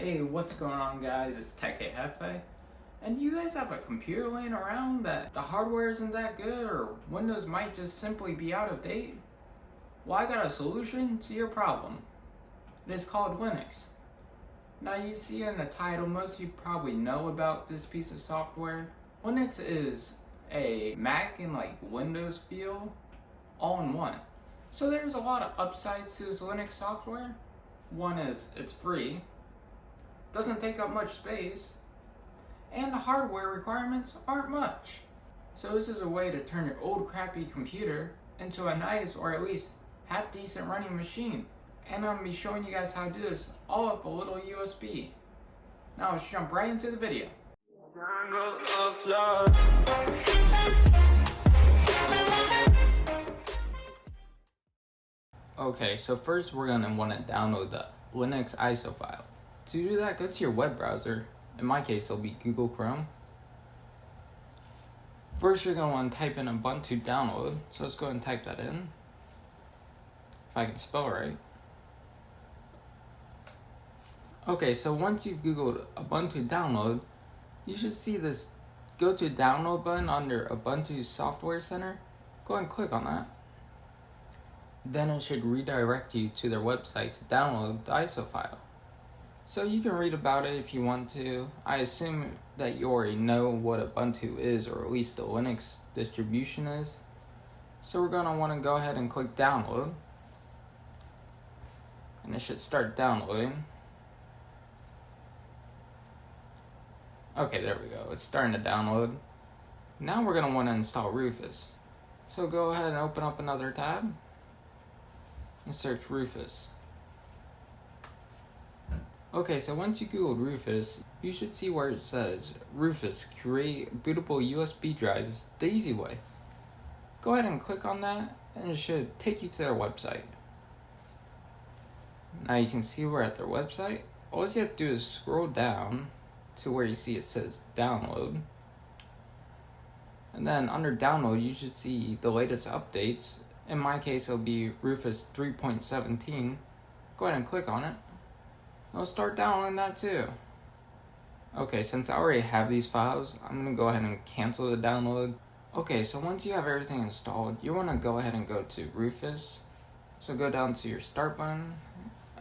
Hey, what's going on, guys? It's Techy Jefe. And do you guys have a computer laying around that the hardware isn't that good or Windows might just simply be out of date? Well, I got a solution to your problem. It is called Linux. Now, you see in the title, most of you probably know about this piece of software. Linux is a Mac and Windows feel all in one. So there's a lot of upsides to this Linux software. One is it's free, doesn't take up much space, and the hardware requirements aren't much. So this is a way to turn your old crappy computer into a nice or at least half decent running machine. And I'm going to be showing you guys how to do this all with a little USB. Now let's jump right into the video. Okay, so first we're going to want to download the Linux ISO file. To do that, go to your web browser. In my case, it'll be Google Chrome. First, you're going to want to type in Ubuntu download. So let's go ahead and type that in, if I can spell right. Okay, so once you've Googled Ubuntu download, you should see this go to download button under Ubuntu Software Center. Go ahead and click on that. Then it should redirect you to their website to download the ISO file. So you can read about it if you want to. I assume that you already know what Ubuntu is, or at least the Linux distribution is. So we're going to want to go ahead and click download. And it should start downloading. Okay, there we go. It's starting to download. Now we're going to want to install Rufus. So go ahead and open up another tab and search Rufus. Okay, so once you Googled Rufus, you should see where it says Rufus create bootable USB drives the easy way. Go ahead and click on that and it should take you to their website. Now you can see we're at their website. All you have to do is scroll down to where you see it says download. And then under download, you should see the latest updates. In my case, it'll be Rufus 3.17. Go ahead and click on it. I'll start downloading that too. Okay, since I already have these files, I'm going to go ahead and cancel the download. Okay, so once you have everything installed, you want to go ahead and go to Rufus. So go down to your start button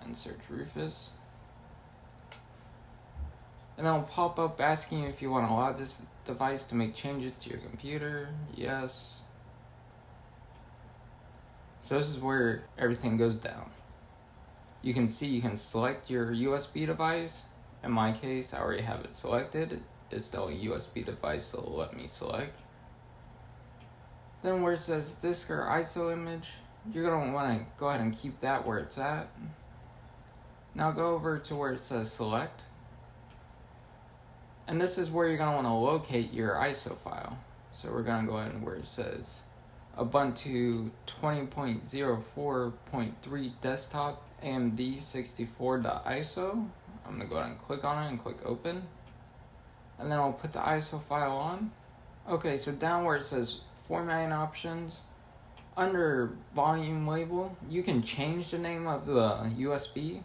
and search Rufus. And it'll pop up asking you if you want to allow this device to make changes to your computer. Yes. So this is where everything goes down. You can see you can select your USB device. In my case, I already have it selected. It's the only USB device so it'll let me select. Then where it says disk or ISO image, you're going to want to go ahead and keep that where it's at. Now go over to where it says select. And this is where you're going to want to locate your ISO file. So we're going to go ahead and where it says Ubuntu 20.04.3 desktop AMD 64.iso. I'm going to go ahead and click on it and click open. And then I'll put the ISO file on. Okay, so down where it says formatting options, under volume label, you can change the name of the USB.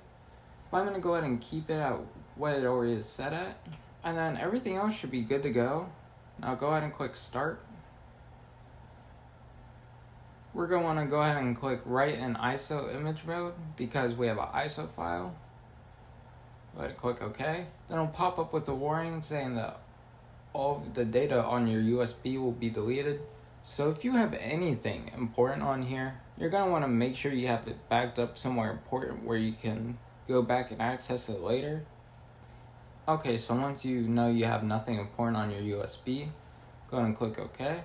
But I'm going to go ahead and keep it at what it already is set at. And then everything else should be good to go. Now go ahead and click start. We're going to want to go ahead and click write in ISO image mode because we have an ISO file. Go ahead and click OK. Then it'll pop up with a warning saying that all of the data on your USB will be deleted. So if you have anything important on here, you're going to want to make sure you have it backed up somewhere important where you can go back and access it later. Okay, so once you know you have nothing important on your USB, go ahead and click OK.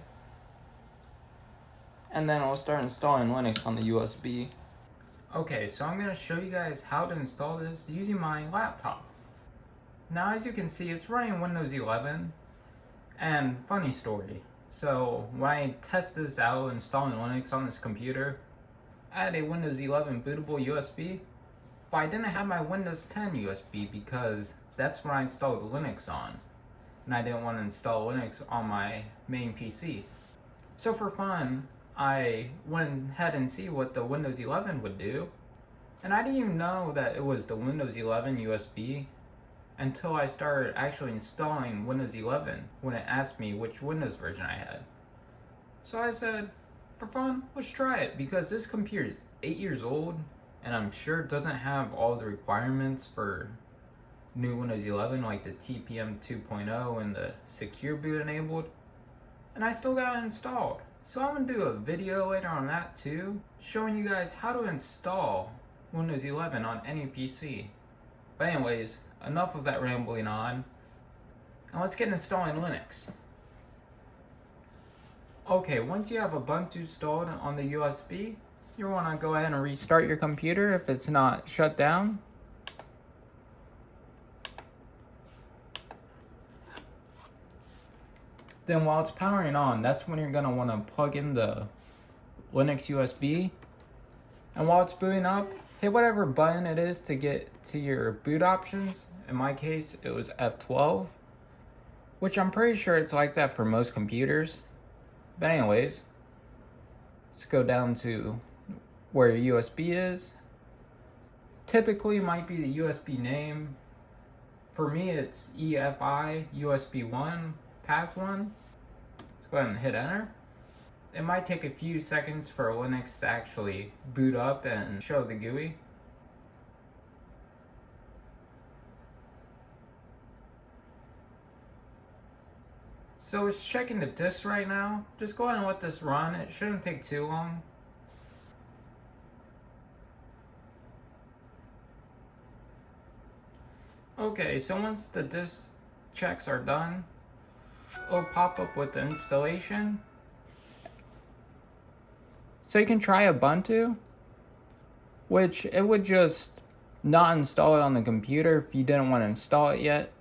And then I'll start installing Linux on the USB. Okay, so I'm going to show you guys how to install this using my laptop. Now, as you can see, it's running Windows 11. And funny story, so when I tested this out installing Linux on this computer, I had a Windows 11 bootable USB, but I didn't have my Windows 10 USB because that's when I installed Linux on. And I didn't want to install Linux on my main PC. So for fun, I went ahead and see what the Windows 11 would do. And I didn't even know that it was the Windows 11 USB until I started actually installing Windows 11 when it asked me which Windows version I had. So I said, for fun, let's try it, because this computer is 8 years old and I'm sure it doesn't have all the requirements for new Windows 11 like the TPM 2.0 and the secure boot enabled, and I still got it installed. So I'm going to do a video later on that too, showing you guys how to install Windows 11 on any PC. But anyways, enough of that rambling on, and let's get installing Linux. Okay, once you have Ubuntu installed on the USB, you want to go ahead and restart your computer if it's not shut down. Then while it's powering on, that's when you're going to want to plug in the Linux USB. And while it's booting up, hit whatever button it is to get to your boot options. In my case, it was F12, which I'm pretty sure it's like that for most computers. But anyways, let's go down to where your USB is. Typically might be the USB name. For me, it's EFI USB 1 path 1. Let's go ahead and hit enter. It might take a few seconds for Linux to actually boot up and show the GUI. So it's checking the disk right now. Just go ahead and let this run. It shouldn't take too long. Okay, so once the disk checks are done, it'll pop up with the installation. So you can try Ubuntu, which it would just not install it on the computer if you didn't want to install it yet.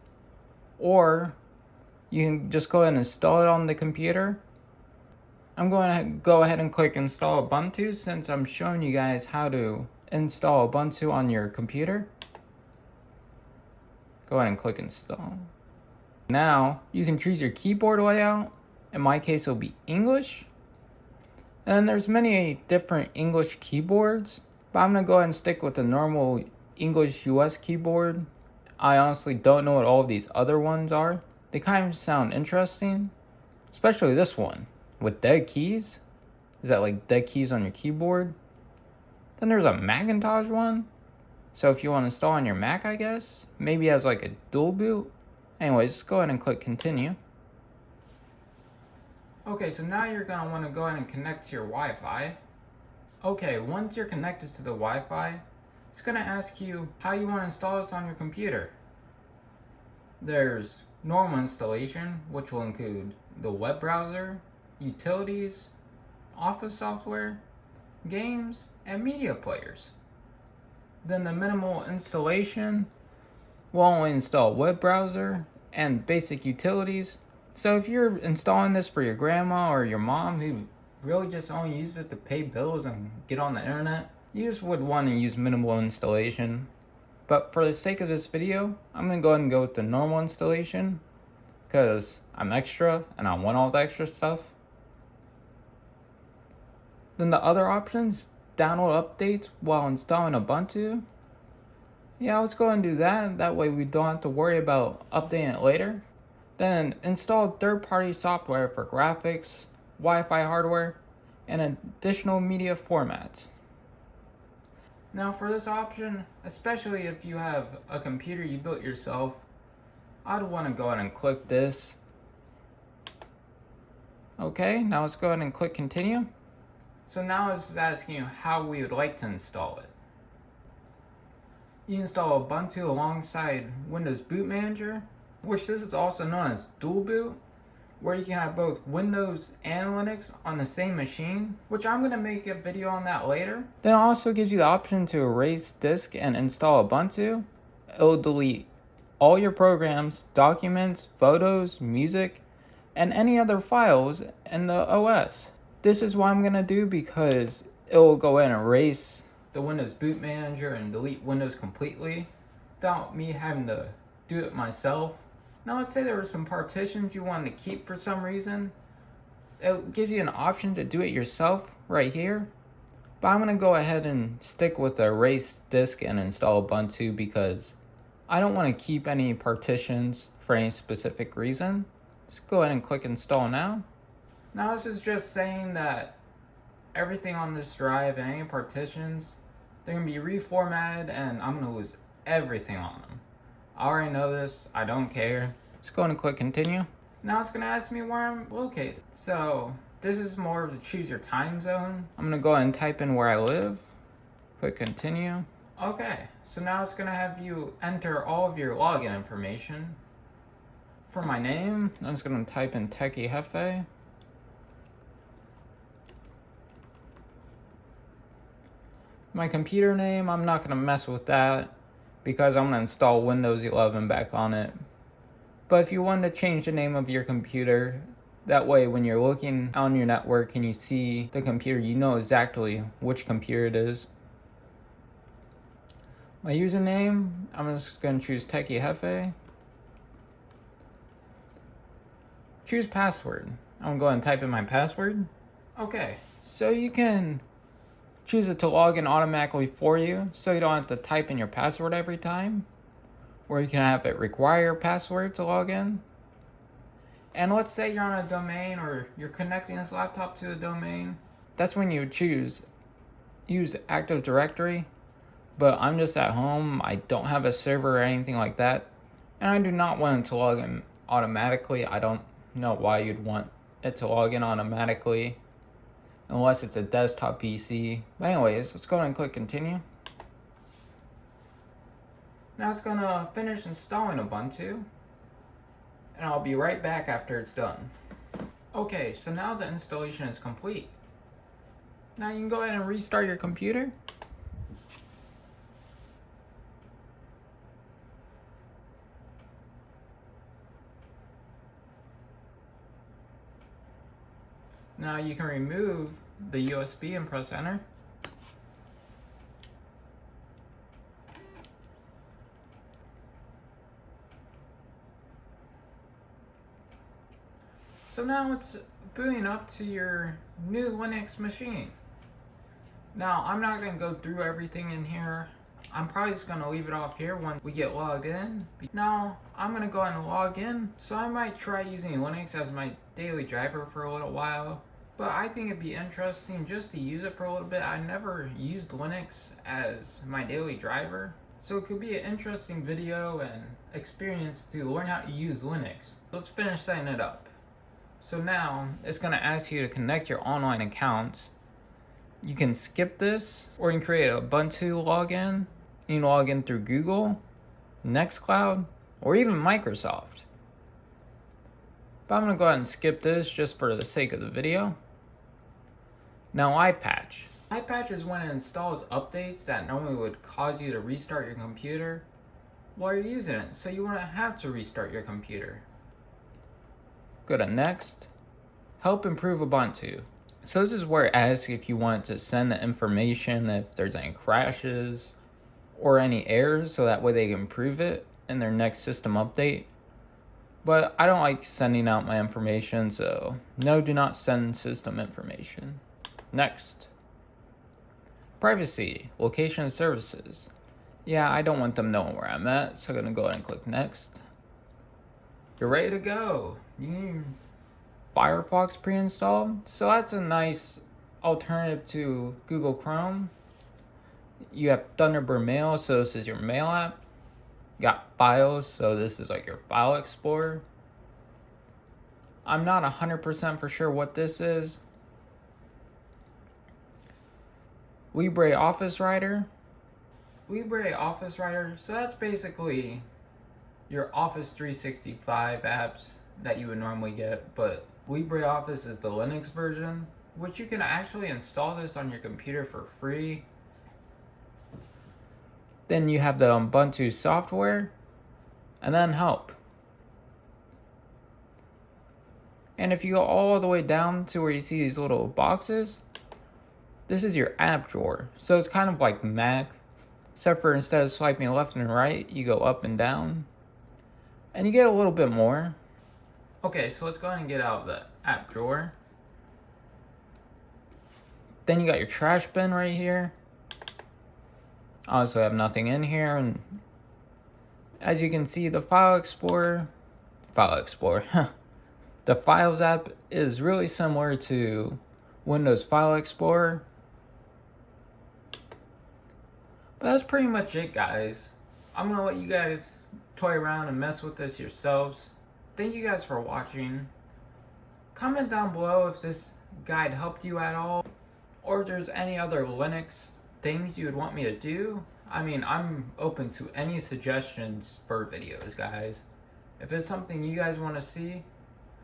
Or you can just go ahead and install it on the computer. I'm going to go ahead and click install Ubuntu since I'm showing you guys how to install Ubuntu on your computer. Go ahead and click install. Now you can choose your keyboard layout. In my case, it'll be English. And there's many different English keyboards, but I'm going to go ahead and stick with the normal English US keyboard. I honestly don't know what all of these other ones are. They kind of sound interesting, especially this one with dead keys. Is that like dead keys on your keyboard? Then there's a Macintosh one. So if you want to install on your Mac, I guess, maybe as like a dual boot. Anyways, let's go ahead and click continue. Okay, so now you're going to want to go ahead and connect to your Wi-Fi. Okay, once you're connected to the Wi-Fi, it's going to ask you how you want to install this on your computer. There's normal installation, which will include the web browser, utilities, office software, games, and media players. Then the minimal installation will only install web browser and basic utilities. So if you're installing this for your grandma or your mom who really just only uses it to pay bills and get on the internet, you just would want to use minimal installation. But for the sake of this video, I'm going to go ahead and go with the normal installation because I'm extra and I want all the extra stuff. Then the other options, download updates while installing Ubuntu. Yeah, let's go ahead and do that. That way we don't have to worry about updating it later. Then install third-party software for graphics, Wi-Fi hardware, and additional media formats. Now for this option, especially if you have a computer you built yourself, I'd want to go ahead and click this. Okay, now let's go ahead and click continue. So now it's asking you how we would like to install it. You install Ubuntu alongside Windows Boot Manager, which this is also known as dual boot, where you can have both Windows and Linux on the same machine, which I'm going to make a video on that later. Then it also gives you the option to erase disk and install Ubuntu. It'll delete all your programs, documents, photos, music, and any other files in the OS. This is what I'm going to do because it will go in and erase the Windows Boot Manager and delete Windows completely without me having to do it myself. Now let's say there were some partitions you wanted to keep for some reason. It gives you an option to do it yourself right here. But I'm going to go ahead and stick with the erase disk and install Ubuntu because I don't want to keep any partitions for any specific reason. Let's go ahead and click install now. Now this is just saying that everything on this drive and any partitions, they're going to be reformatted and I'm going to lose everything on them. I already know this, I don't care. Let's go ahead and click continue. Now it's going to ask me where I'm located. So this is more of the choose your time zone. I'm going to go ahead and type in where I live. Click continue. Okay, so now it's going to have you enter all of your login information. For my name, I'm just going to type in Techy Jefe. My computer name, I'm not going to mess with that because I'm going to install Windows 11 back on it. But if you want to change the name of your computer, that way when you're looking on your network and you see the computer, you know exactly which computer it is. My username, I'm just going to choose Techy Jefe. Choose password. I'm going to go ahead and type in my password. Okay, so you can choose it to log in automatically for you, so you don't have to type in your password every time. Or you can have it require a password to log in. And let's say you're on a domain or you're connecting this laptop to a domain. That's when you would choose use Active Directory. But I'm just at home, I don't have a server or anything like that. And I do not want it to log in automatically. I don't know why you'd want it to log in automatically unless it's a desktop PC. But anyways, let's go ahead and click continue. Now it's gonna finish installing Ubuntu. And I'll be right back after it's done. Okay, so now the installation is complete. Now you can go ahead and restart your computer. Now you can remove the USB and press enter. So now it's booting up to your new Linux machine. Now I'm not going to go through everything in here. I'm probably just going to leave it off here when we get logged in. Now I'm going to go ahead and log in. So I might try using Linux as my daily driver for a little while. But I think it'd be interesting just to use it for a little bit. I never used Linux as my daily driver. So it could be an interesting video and experience to learn how to use Linux. Let's finish setting it up. So now it's going to ask you to connect your online accounts. You can skip this or you can create a Ubuntu login. You can log in through Google, Nextcloud, or even Microsoft. But I'm going to go ahead and skip this just for the sake of the video. Now iPatch. iPatch is when it installs updates that normally would cause you to restart your computer while you're using it, so you wouldn't have to restart your computer. Go to Next. Help improve Ubuntu. So this is where it asks if you want to send the information, if there's any crashes or any errors, so that way they can improve it in their next system update. But I don't like sending out my information, so no, do not send system information. Next. Privacy, location and services. Yeah, I don't want them knowing where I'm at, so I'm going to go ahead and click next. You're ready to go. You need Firefox pre-installed. So that's a nice alternative to Google Chrome. You have Thunderbird Mail, so this is your mail app. You got Files, so this is like your file explorer. I'm not 100% for sure what this is. LibreOffice Writer. LibreOffice Writer, so that's basically your Office 365 apps that you would normally get, but LibreOffice is the Linux version, which you can actually install this on your computer for free. Then you have the Ubuntu software, and then help. And if you go all the way down to where you see these little boxes, this is your app drawer. So it's kind of like Mac, except for instead of swiping left and right, you go up and down. And you get a little bit more. Okay, so let's go ahead and get out the app drawer. Then you got your trash bin right here. I also have nothing in here, and As you can see, the File Explorer, the Files app is really similar to Windows File Explorer. But that's pretty much it, guys. I'm gonna let you guys toy around and mess with this yourselves. Thank you guys for watching. Comment down below if this guide helped you at all, or if there's any other Linux things you would want me to do. I mean, I'm open to any suggestions for videos, guys. If it's something you guys want to see,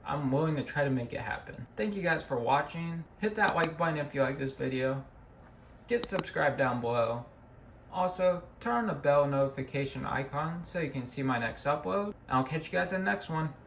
I'm willing to try to make it happen. Thank you guys for watching. Hit that like button if you like this video. Get subscribed down below. Also, turn on the bell notification icon so you can see my next upload. And I'll catch you guys in the next one.